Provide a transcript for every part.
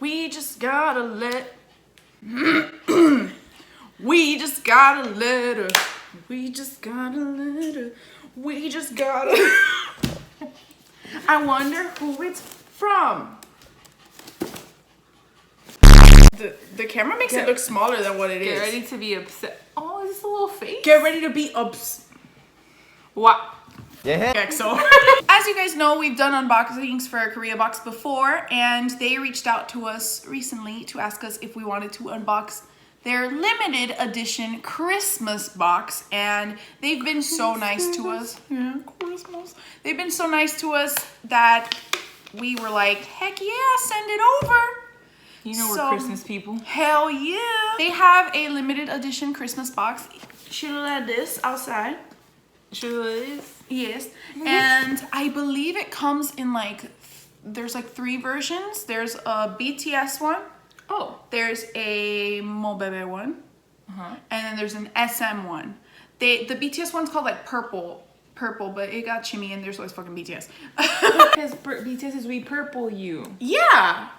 We just got a let. We just got a letter. We just got a letter. We just got a. I wonder who it's from. The camera makes it look smaller than what it is. Get ready to be upset. Oh, is this a little face? Get ready to be upset. What? Yeah. XO. As you guys know, we've done unboxings for Kmreacts before, and they reached out to us recently to ask us if we wanted to unbox their limited edition Christmas box, and they've been so nice to us. Yeah, Christmas. They've been so nice to us that we were like, heck yeah, send it over. You know we're Christmas people. Hell yeah. They have a limited edition Christmas box. Should have this outside. Yes. And I believe it comes in like, there's like 3 versions. There's a BTS one. Oh. There's a Monbebe one. And then there's an SM one. The BTS one's called like purple, but it got chimmy and there's always fucking BTS. Because BTS is we purple you. Yeah.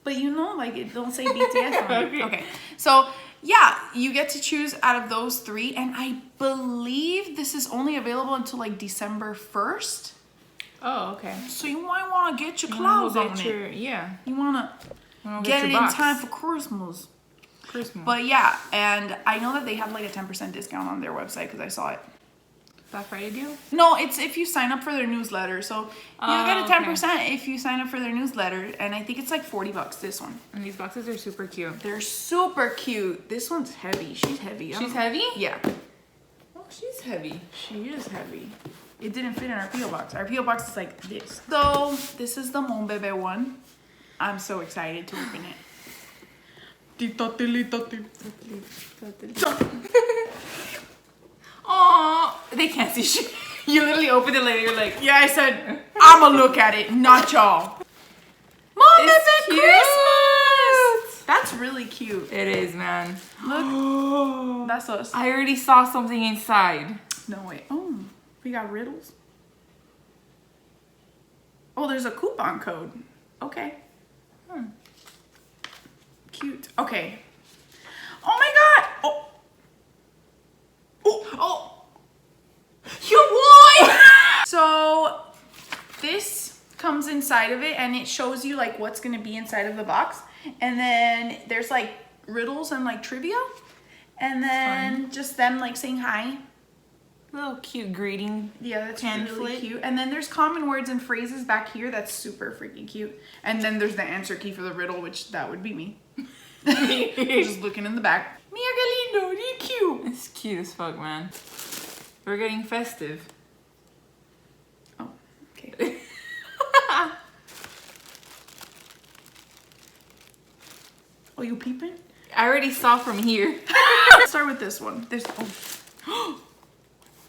But you know, like, it don't say BTS on it. Okay. So, yeah, you get to choose out of those 3. And I believe this is only available until, like, December 1st. Oh, okay. So you might want to get your clothes on it. Yeah. You want to get it in time for Christmas. But, yeah, and I know that they have, like, a 10% discount on their website because I saw it. Black Friday deal? No, it's if you sign up for their newsletter. So you get a 10% if you sign up for their newsletter. And I think it's like $40, this one. And these boxes are super cute. They're super cute. This one's heavy. She's heavy. She's heavy? Yeah. Oh, she's heavy. She is heavy. It didn't fit in our P.O. box. Our P.O. box is like this. So this is the Monbebe one. I'm so excited to open it. Oh, they can't see shit. You literally opened it later. You're like, yeah, I said, I'ma look at it, not y'all. Monbebe Christmas! That's really cute. It is, man. Look. That's us. I already saw something inside. No, wait. Oh, we got riddles. Oh, there's a coupon code. Okay. Cute. Okay. Oh my god! Oh. Oh, you won! So this comes inside of it and it shows you like what's gonna be inside of the box. And then there's like riddles and like trivia. And then just them like saying hi. Little cute greeting. Yeah, that's really cute. And then there's common words and phrases back here. That's super freaking cute. And then there's the answer key for the riddle, which that would be me. Just looking in the back. Mia Galindo, you cute. It's cute as fuck, man. We're getting festive. Oh, okay. Oh, you peeping? I already saw from here. Let's start with this one. There's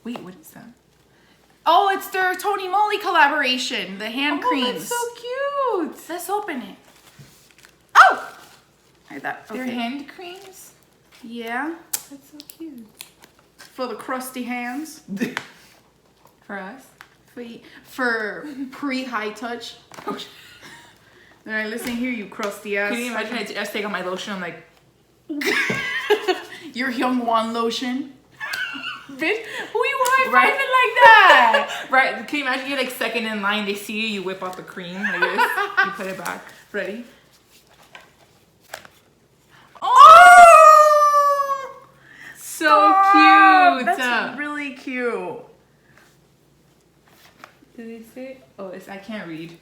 wait, what is that? Oh, it's their Tony Moly collaboration. The hand creams. That's so cute. Let's open it. Oh! I thought, okay. They're hand creams? Yeah. That's so cute. For the crusty hands. For us? For pre-high touch. Alright, listen here, you crusty ass. Can you imagine I just take on my lotion? I'm like... Your Hyungwon lotion. Bitch, who you high-fiving like that? Right, can you imagine you're like second in line, they see you, you whip out the cream like this, you put it back. Ready? Oh! So cute! That's really cute. Did they say? Oh, I can't read.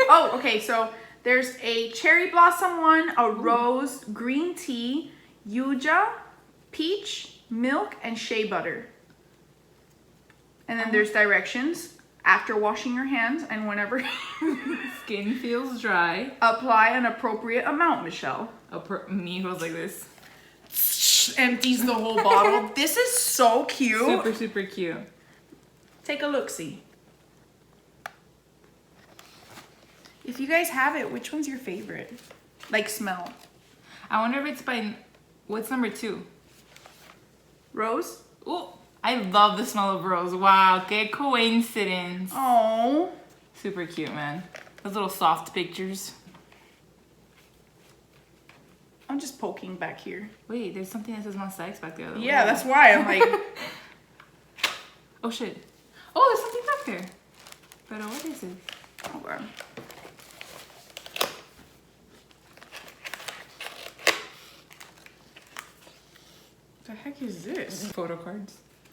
Oh, okay, so there's a cherry blossom one, a rose, green tea, yuja, peach, milk, and shea butter. And then there's directions. After washing your hands and whenever skin feels dry, apply an appropriate amount, Michelle. Me goes like this. Empties the whole bottle. This is so cute. Super, super cute. Take a look-see. If you guys have it, which one's your favorite? Like smell. I wonder if it's by, what's number 2? Rose? Oh, I love the smell of rose. Wow, qué coincidence. Oh. Super cute, man. Those little soft pictures. I'm just poking back here. Wait, there's something that says Monsta back there. Yeah, that's why I'm like... Oh shit. Oh, there's something back there. But what is it? Okay. The heck is this? Photocards.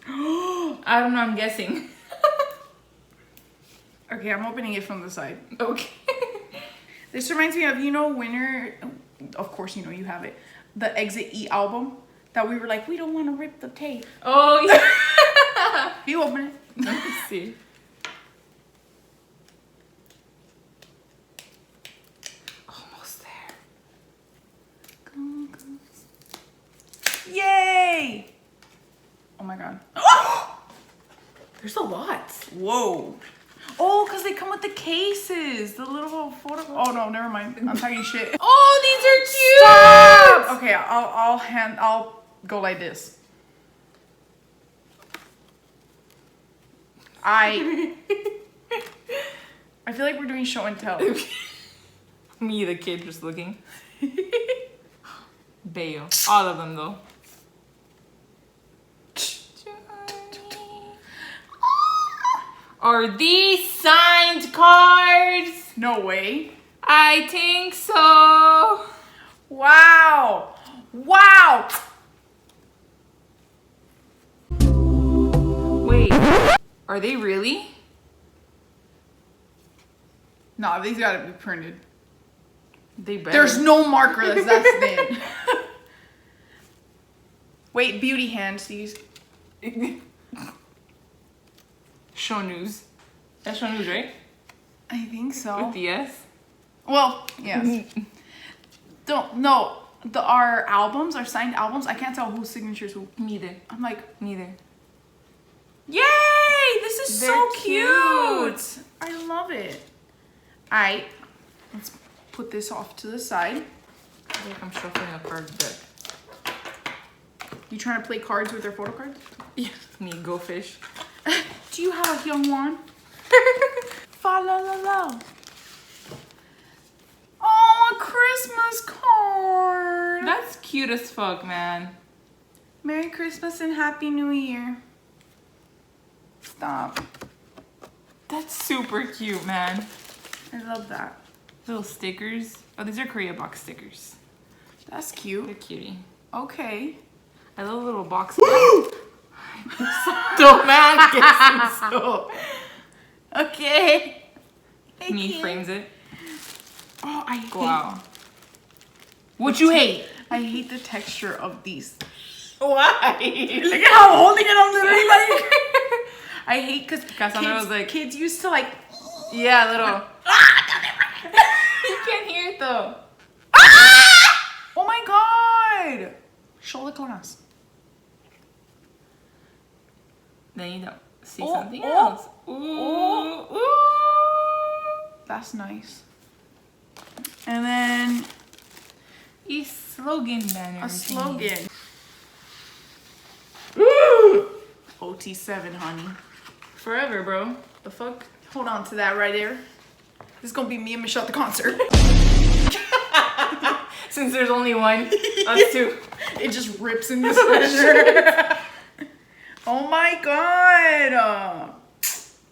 I don't know, I'm guessing. Okay, I'm opening it from the side. Okay. This reminds me of, you know, Winner, of course, you know, you have it, the Exit E album that we were like, we don't want to rip the tape. Oh, yeah. You open it. Let me see. Almost there. Yay! Oh my god. There's a lot. Whoa. Oh, because they come with the cases. The little photo. Oh no, never mind. I'm talking shit. Oh, these are cute. Stop! Okay, I'll go like this. I feel like we're doing show and tell. Me, the kid, just looking. Bayo. All of them, though. Are these signed cards? No way. I think so. Wow. Wow. Wait, are they really? No, these gotta be printed. They better. There's no marker that's that thin. Wait, beauty hands, these. Show news. That's show news, right? I think so. With the S? Well, yes. Our albums, our signed albums, I can't tell whose signature is who. Neither. I'm like, Neither. yay! This is They're so cute. cute. I love it. Alright, let's put this off to the side. I feel like I'm shuffling a card deck. You trying to play cards with their photo cards? Yeah. Me, go fish. Do you have a young one? Fa la la la. Oh, a Christmas card. That's cute as fuck, man. Merry Christmas and Happy New Year. Stop. That's super cute, man. I love that. Little stickers. Oh, these are Kmreacts stickers. That's They're cute. cutie. Okay. I love the little box. Don't man, guessing so. Okay. Thank Me you. frames it. Oh, I hate. Wow. What you hate? I hate the texture of these. Why? Look at how I'm holding it. I'm literally like. I hate because Cassandra was like- kids used to like. Yeah, little. You can't hear it though. Oh my god! Show the class. Then you don't see Oh, something oh, else. Ooh, ooh. That's nice. And then A slogan banner. a slogan. OT7, honey. Forever, bro. The fuck? Hold on to that right there. This is gonna be me and Michelle at the concert. Since there's only one, us two. It just rips in this picture. Oh my god!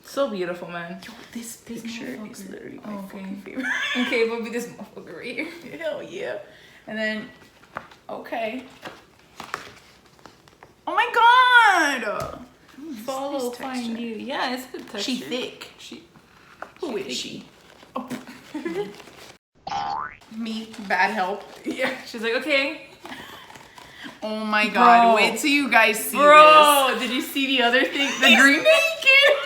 So beautiful, man. Yo, this picture is literally my Okay. fucking favorite. Okay, we'll be this motherfucker right here. Hell yeah. And then, okay. Oh my god! Follow, This find texture. you. Yeah, it's good texture. She thick. She. Who is she? Oh. Me, bad help. Yeah. She's like, okay. Oh my god, Bro. wait till you guys see Bro, did you see the other thing? The this. green Naked.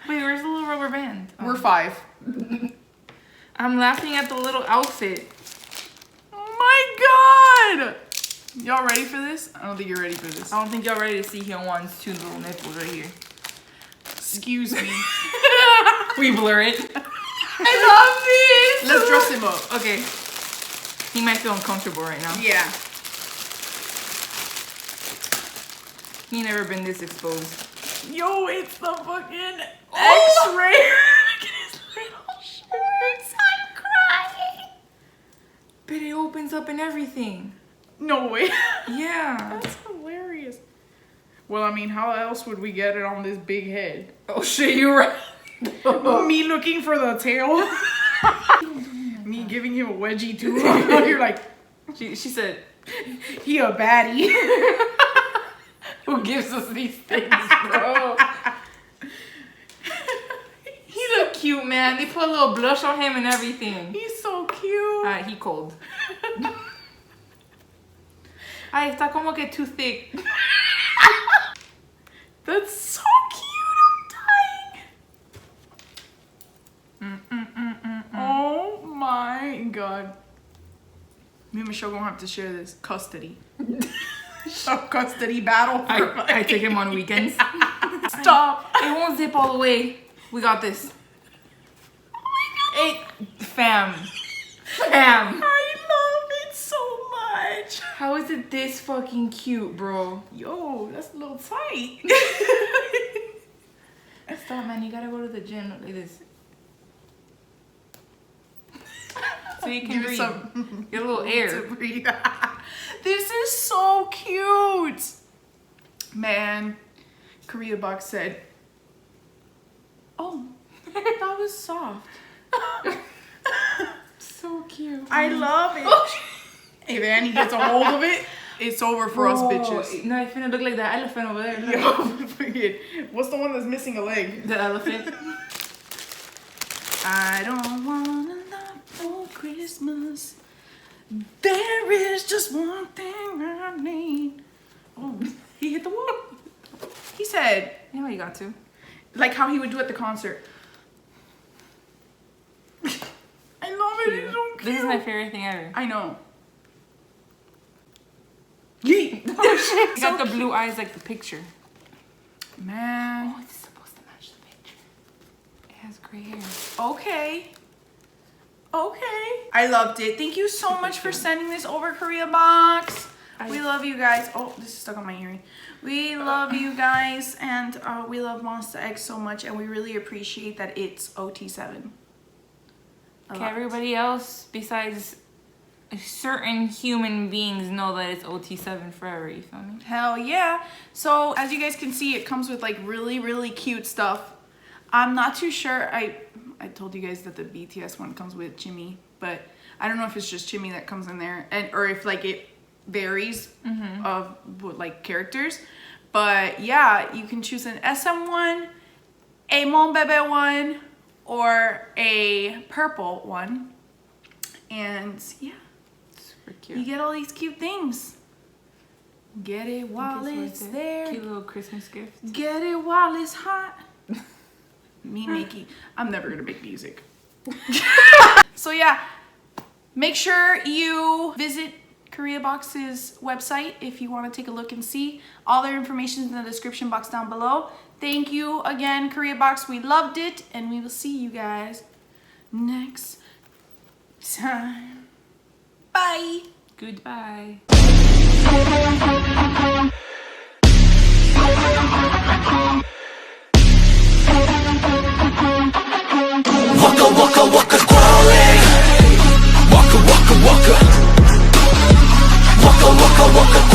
Wait, where's the little rubber band? We're 5. I'm laughing at the little outfit. Oh my god! Y'all ready for this? I don't think you're ready for this. I don't think y'all ready to see Hyunwon's 2 little nipples right here. Excuse me. We blur it. I love this. Let's dress him up. Okay. He might feel uncomfortable right now. Yeah. He never been this exposed. Yo, it's the fucking Oh! X-ray. Look at his little shorts. I'm crying. But it opens opens up and everything. No way. Yeah. That's hilarious. Well, I mean, how else would we get it on this big head? Oh shit, you're right. Me looking for the tail. Me giving him a wedgie too. You're like, She said, he a baddie. who gives us these things, bro? He look cute, man. They put a little blush on him and everything. He's so cute. Alright, he cold. Ay, está como que too thick. That's so cute. I'm dying. Oh my god. Me and Michelle gonna have to share this custody. A custody battle. I take him on weekends. Stop. It won't zip all the way. We got this. Hey, fam. Fam. I love it so much. How is it this fucking cute, bro? Yo, that's a little tight. Stop, man. You gotta go to the gym like this. So you can Give it breathe. some Get a little air. to breathe. This is so cute. Man, Kmreacts said, oh, that was soft. So cute. I love it. If Annie gets a hold of it, it's over for us bitches. No, it's finna look like that elephant over there. Look. Yo, forget. What's the one that's missing a leg? The elephant. I don't want a lot for Christmas. There is just one thing I need. Oh, he hit the wall. He said, You know you got to. like how he would do at the concert. I love it. It's so cute. This is my favorite thing ever. I know. Yeet. Oh shit. You got the blue eyes like the picture. Man. Oh, it's supposed to match the picture. It has gray hair. Okay. Okay. I loved it. Thank you so much for sending this over, Kmreacts. We love you guys. Oh, this is stuck on my earring. We love you guys, and we love Monsta X so much, and we really appreciate that it's OT7. Okay, everybody else besides certain human beings know that it's OT7 forever, you feel me? Hell yeah. So as you guys can see, it comes with like really cute stuff. I'm not too sure. I told you guys that the BTS one comes with Jimmy, but I don't know if it's just Jimmy that comes in there, and or if like it varies of like characters. But yeah, you can choose an SM one, a Monbebe one, or a purple one. And yeah, Super cute. you get all these cute things. Get it while it's there. Cute little Christmas gift. Get it while it's hot. Me making, I'm never gonna make music. So yeah, make sure you visit Kmreacts' website if you want to take a look and see. All their information is in the description box down below. Thank you again, Kmreacts. We loved it, and we will see you guys next time. Bye. Goodbye. Waka waka waka crawling. Waka waka waka. Waka waka waka